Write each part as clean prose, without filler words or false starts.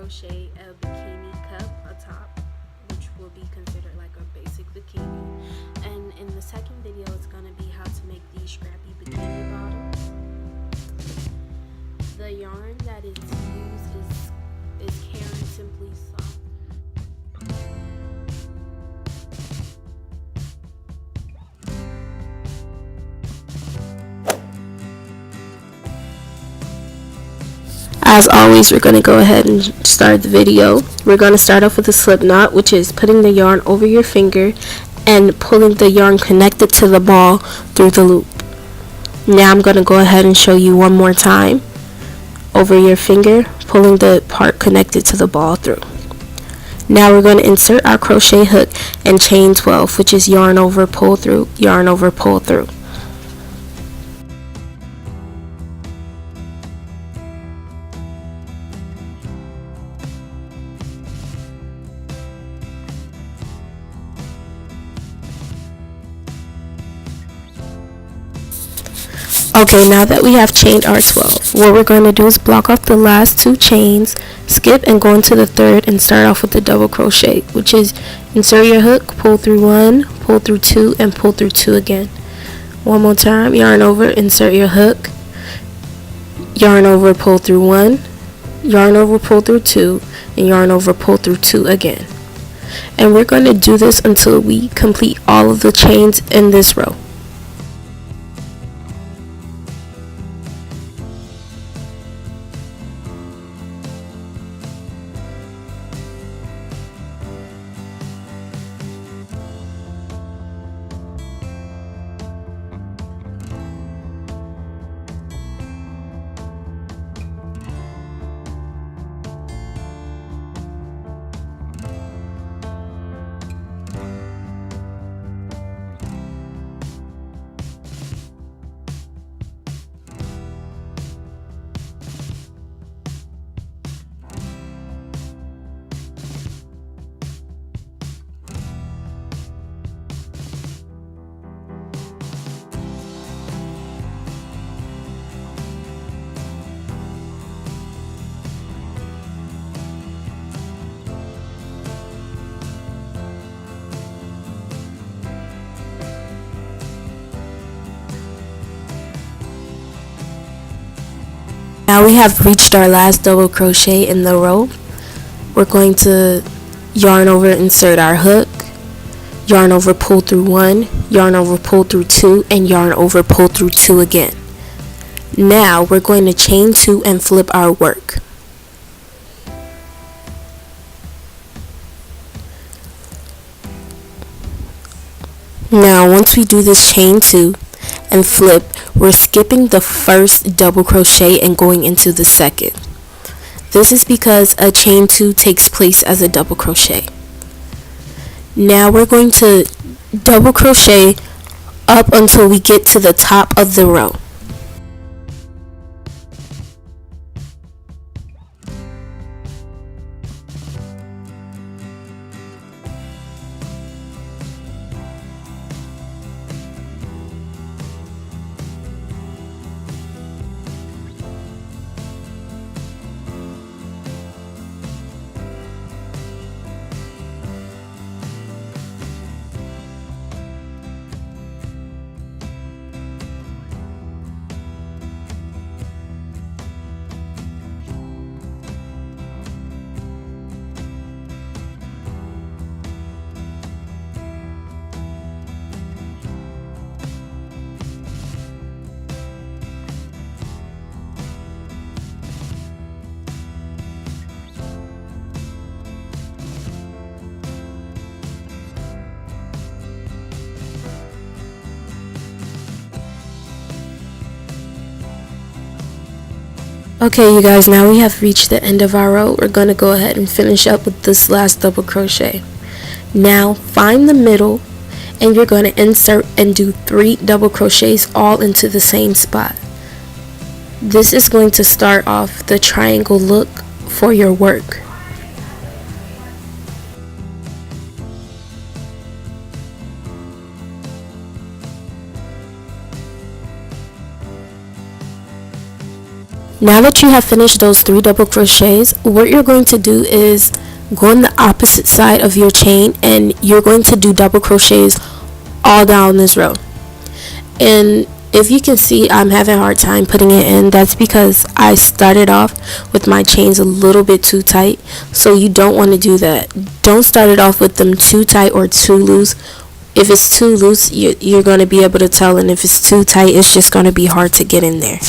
crochet a bikini cup atop, which will be considered like a basic bikini. And in the second video, it's going to be how to make these scrappy bikini bottoms. The yarn that is used is Caron Simply Soft. As always, we're going to go ahead and start the video. We're going to start off with a slip knot, which is putting the yarn over your finger and pulling the yarn connected to the ball through the loop. Now I'm going to go ahead and show you one more time. Over your finger, pulling the part connected to the ball through. Now we're going to insert our crochet hook and chain 12, which is yarn over, pull through, yarn over, pull through. Okay, now that we have chained our 12, what we're going to do is block off the last two chains, skip and go into the third and start off with the double crochet, which is insert your hook, pull through 1, pull through 2, and pull through 2 again. One more time, yarn over, insert your hook, yarn over, pull through 1, yarn over, pull through 2, and yarn over, pull through 2 again. And we're going to do this until we complete all of the chains in this row. Now we have reached our last double crochet in the row. We're going to yarn over, insert our hook, yarn over, pull through 1, yarn over, pull through 2, and yarn over, pull through 2 again. Now we're going to chain 2 and flip our work. Now once we do this chain 2 and flip, we're skipping the first double crochet and going into the second. This is because a chain 2 takes place as a double crochet. Now we're going to double crochet up until we get to the top of the row. Okay, you guys, now we have reached the end of our row. We're going to go ahead and finish up with this last double crochet. Now find the middle and you're going to insert and do 3 double crochets all into the same spot. This is going to start off the triangle look for your work. Now that you have finished those 3 double crochets, what you're going to do is go on the opposite side of your chain and you're going to do double crochets all down this row. And if you can see, I'm having a hard time putting it in. That's because I started off with my chains a little bit too tight, so you don't want to do that. Don't start it off with them too tight or too loose. If it's too loose, you're going to be able to tell, and if it's too tight, it's just going to be hard to get in there.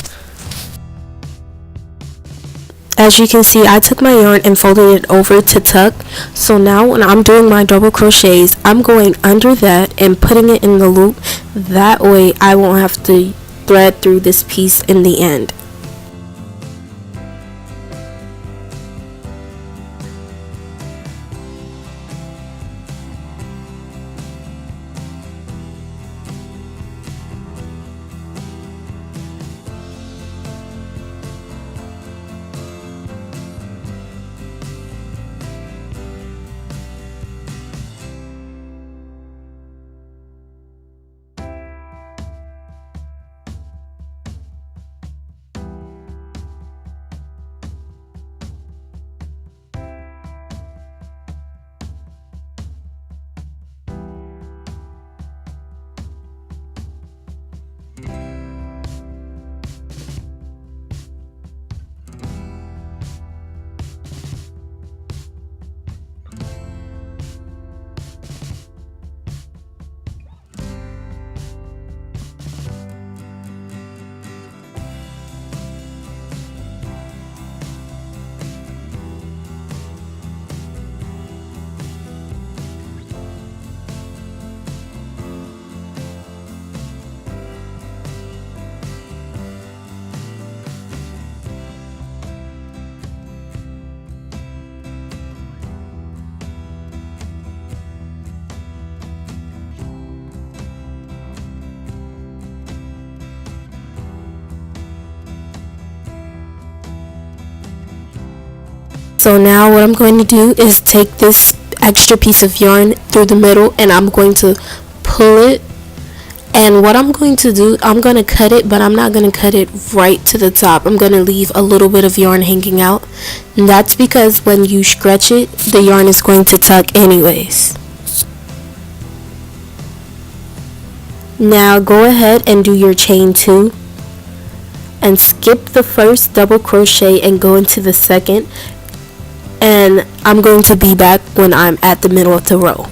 As you can see, I took my yarn and folded it over to tuck. So now when I'm doing my double crochets, I'm going under that and putting it in the loop. That way I won't have to thread through this piece in the end. So now what I'm going to do is take this extra piece of yarn through the middle and I'm going to pull it. And what I'm going to do, I'm going to cut it, but I'm not going to cut it right to the top. I'm going to leave a little bit of yarn hanging out. And that's because when you stretch it, the yarn is going to tuck anyways. Now go ahead and do your chain 2. And skip the first double crochet and go into the second. And I'm going to be back when I'm at the middle of the row.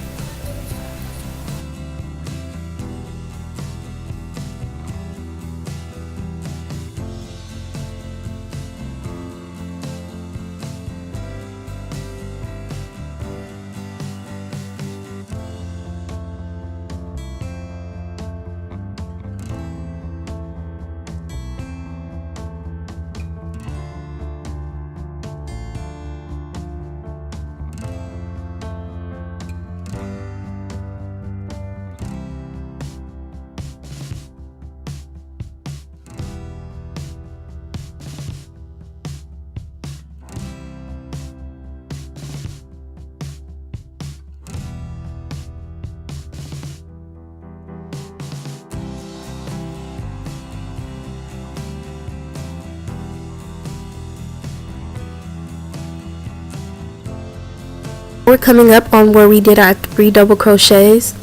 We're coming up on where we did our 3 double crochets.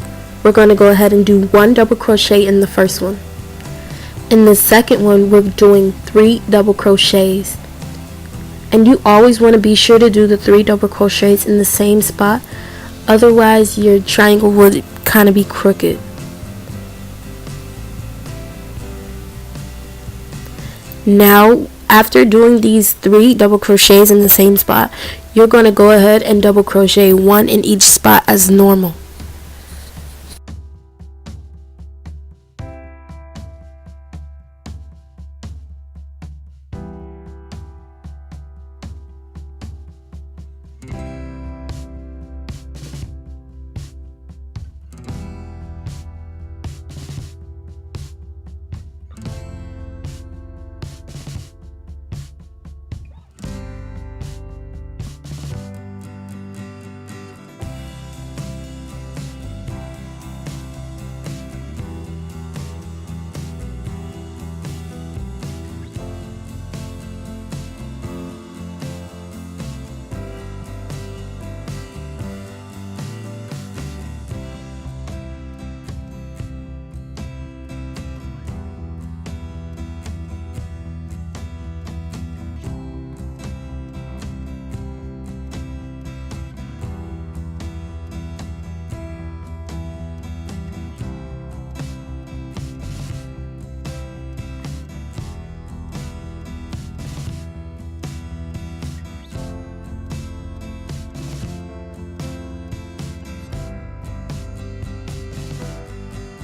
We're going to go ahead and do 1 double crochet in the first one. In the second one, we're doing 3 double crochets. And you always want to be sure to do the 3 double crochets in the same spot. Otherwise, your triangle would kind of be crooked. Now, after doing these 3 double crochets in the same spot, you're going to go ahead and double crochet 1 in each spot as normal.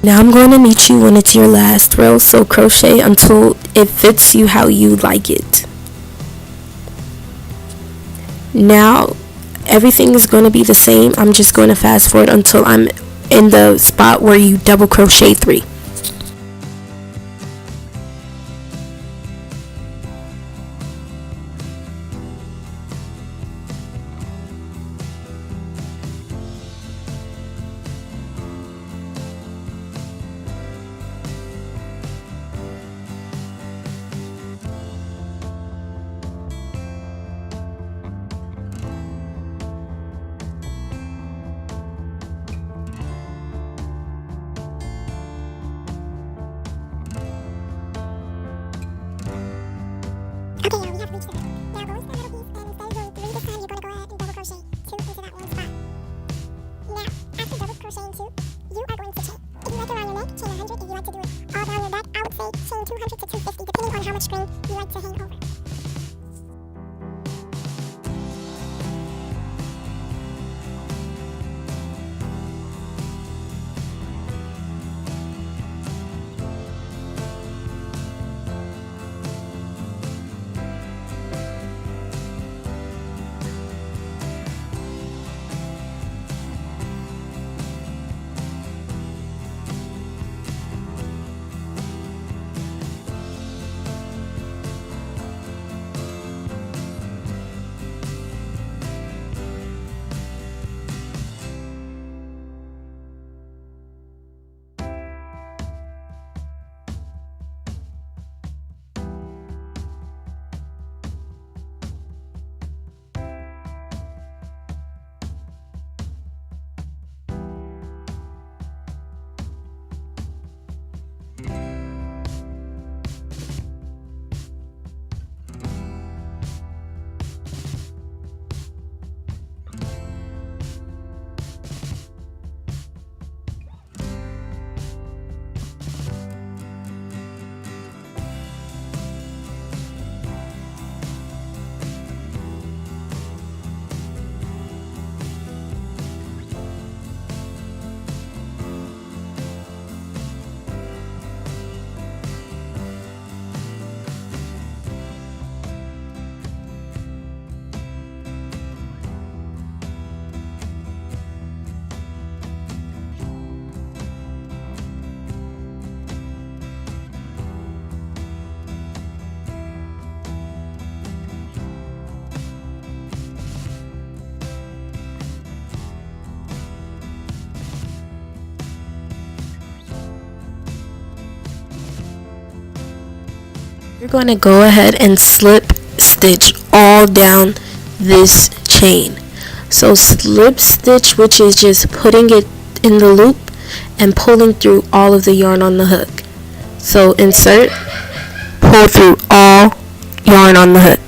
Now I'm going to meet you when it's your last row, so crochet until it fits you how you like it. Now everything is going to be the same. I'm just going to fast forward until I'm in the spot where you double crochet 3. Okay, now we have reached the hook. Now go into that middle piece, and instead of going 3 this time, you're going to go ahead and double crochet 2 into that one spot. Now, after double crocheting 2, you are going to chain. If you like around your neck, chain 100. If you like to do it all down your back, I would say chain 200 to 250, depending on how much string you like to hang over. You're going to go ahead and slip stitch all down this chain. So slip stitch, which is just putting it in the loop and pulling through all of the yarn on the hook. So insert, pull through all yarn on the hook.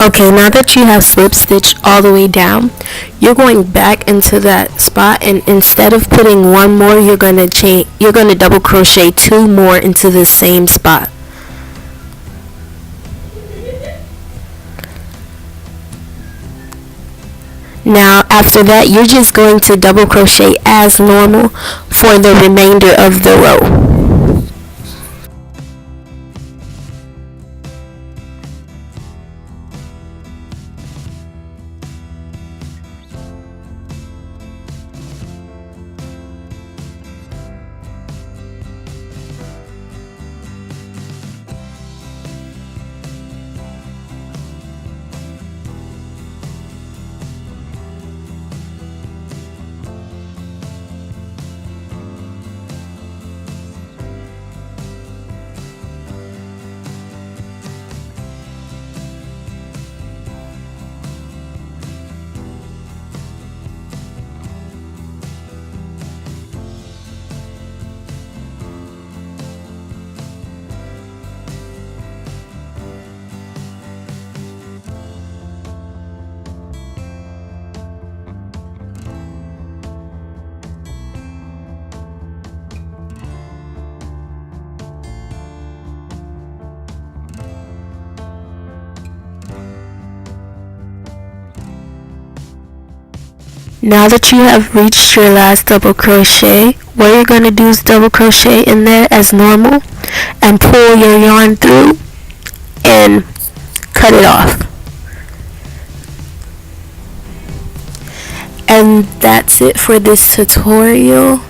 Okay, now that you have slip stitched all the way down, you're going back into that spot, and instead of putting one more, you're going to double crochet 2 more into the same spot. Now after that, you're just going to double crochet as normal for the remainder of the row. Now that you have reached your last double crochet, what you're going to do is double crochet in there as normal and pull your yarn through and cut it off. And that's it for this tutorial.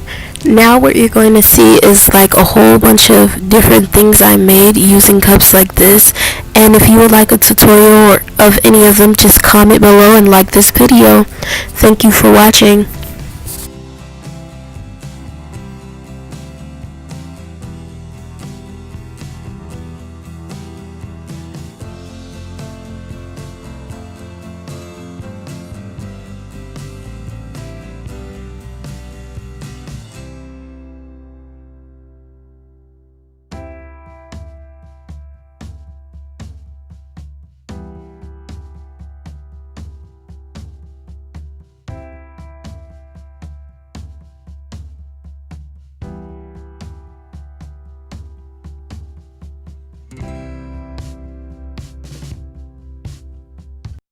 Now what you're going to see is like a whole bunch of different things I made using cups like this. And if you would like a tutorial of any of them, just comment below and like this video. Thank you for watching.